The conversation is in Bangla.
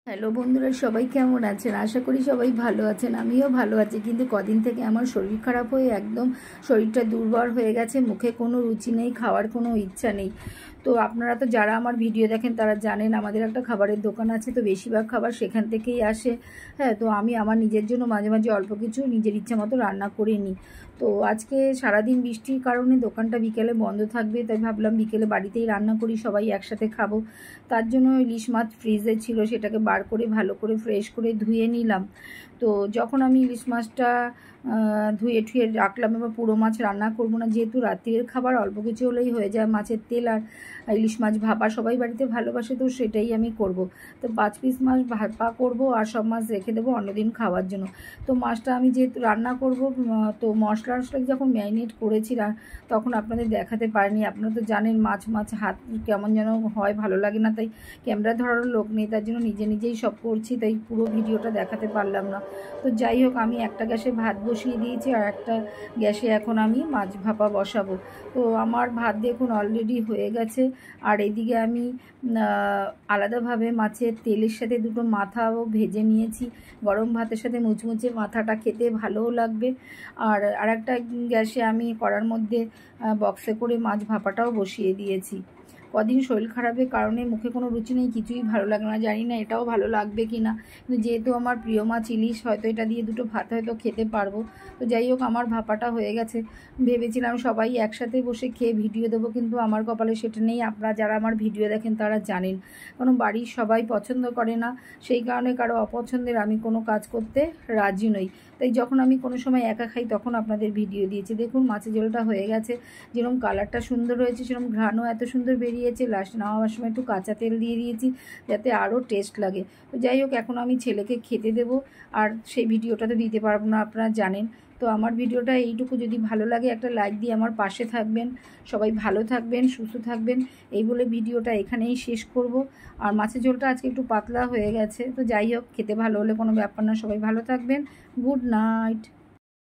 হ্যালো বন্ধুরা, সবাই কেমন আছেন? আশা করি সবাই ভালো আছেন। আমিও ভালো আছি, কিন্তু কদিন থেকে আমার শরীর খারাপ হয়ে একদম শরীরটা দুর্বল হয়ে গেছে। মুখে কোনো রুচি নেই, খাওয়ার কোনো ইচ্ছা নেই। তো আপনারা তো যারা আমার ভিডিও দেখেন তারা জানেন আমাদের একটা খাবারের দোকান আছে, তো বেশিরভাগ খাবার সেখান থেকেই আসে। হ্যাঁ, তো আমি আমার নিজের জন্য মাঝে মাঝে অল্প কিছু নিজের ইচ্ছা মতো রান্না করে নিই। তো আজকে সারাদিন বৃষ্টির কারণে দোকানটা বিকেলে বন্ধ থাকবে, তাই ভাবলাম বিকেলে বাড়িতেই রান্না করি, সবাই একসাথে খাবো। তার জন্য ইলিশ মাছ ফ্রিজে ছিল, সেটাকে বার করে ভালো করে ফ্রেশ করে ধুয়ে নিলাম। তো যখন আমি ইলিশ মাছটা ধুয়ে ঠুয়ে রাখলাম, এবার পুরো মাছ রান্না করবো না, যেহেতু রাত্রির খাবার অল্প কিছু হলেই হয়ে যায়। মাছের তেল আর ইলিশ মাছ ভাপা সবাই বাড়িতে ভালোবাসে, তো সেটাই আমি করব। তো 5 পিস মাছ ভাপা করব আর সব মাছ রেখে দেবো অন্যদিন খাওয়ার জন্য। তো মাছটা আমি যেহেতু রান্না করব, তো মশলা যখন ম্যারিনেট করেছি তখন আপনাদের দেখাতে পারিনি। আপনারা তো জানেন মাছ হাত কেমন যেন হয়, ভালো লাগে না, তাই ক্যামেরা ধরারও লোক নেই, তার জন্য নিজেই সব করছি, তাই পুরো ভিডিওটা দেখাতে পারলাম না। তো যাই হোক, আমি একটা গ্যাসে ভাত বসিয়ে দিয়েছি আর একটা গ্যাসে এখন আমি মাছ ভাপা বসাবো। তো আমার ভাত দেখুন অলরেডি হয়ে গেছে। আর এদিকে আমি আলাদাভাবে মাছের তেলের সাথে দুটো মাথাও ভেজে নিয়েছি। গরম ভাতের সাথে মুচমুচে মাথাটা খেতে ভালোও লাগবে। আর একটা গ্যাসে আমি কড়ার মধ্যে বক্সে করে মাছ ভাপাটাও বসিয়ে দিয়েছি। কদিন শরীর খারাপের কারণে মুখে কোনো রুচি নেই, কিছুই ভালো লাগে না। জানি না এটাও ভালো লাগবে কি না, কিন্তু যেহেতু আমার প্রিয় মাছ ইলিশ, হয়তো এটা দিয়ে দুটো ভাত হয়তো খেতে পারবো। তো যাই হোক, আমার ভাপাটা হয়ে গেছে। ভেবেছিলাম সবাই একসাথে বসে খেয়ে ভিডিও দেবো, কিন্তু আমার কপালে সেটা নেই। আপনারা যারা আমার ভিডিও দেখেন তারা জানেন, কারণ বাড়ির সবাই পছন্দ করে না, সেই কারণে কারো অপছন্দের আমি কোনো কাজ করতে রাজি নই। তাই যখন আমি কোনো সময় একা খাই তখন আপনাদের ভিডিও দিয়েছি। দেখুন মাছের ঝোলটা হয়ে গেছে, যেরকম কালারটা সুন্দর হয়েছে সেরকম ঘ্রাণও এত সুন্দর বেরিয়েছে। লাস্ট নামাবার সময় একটু কাঁচা তেল দিয়ে দিয়েছি যাতে আরও টেস্ট লাগে। তো যাই হোক, এখন আমি ছেলেকে খেতে দেবো, আর সেই ভিডিওটা তো দিতে পারবো না, আপনারা জানেন। তো আমার ভিডিওটা এইটুকু, যদি ভালো লাগে একটা লাইক দিয়ে আমার পাশে থাকবেন। সবাই ভালো থাকবেন, সুস্থ থাকবেন, এই বলে ভিডিওটা এখানেই শেষ করব। আর মাছের ঝোলটা আজকে একটু পাতলা হয়ে গেছে। তো যাই হোক, খেতে ভালো হলে কোনো ব্যাপার না। সবাই ভালো থাকবেন। Good night.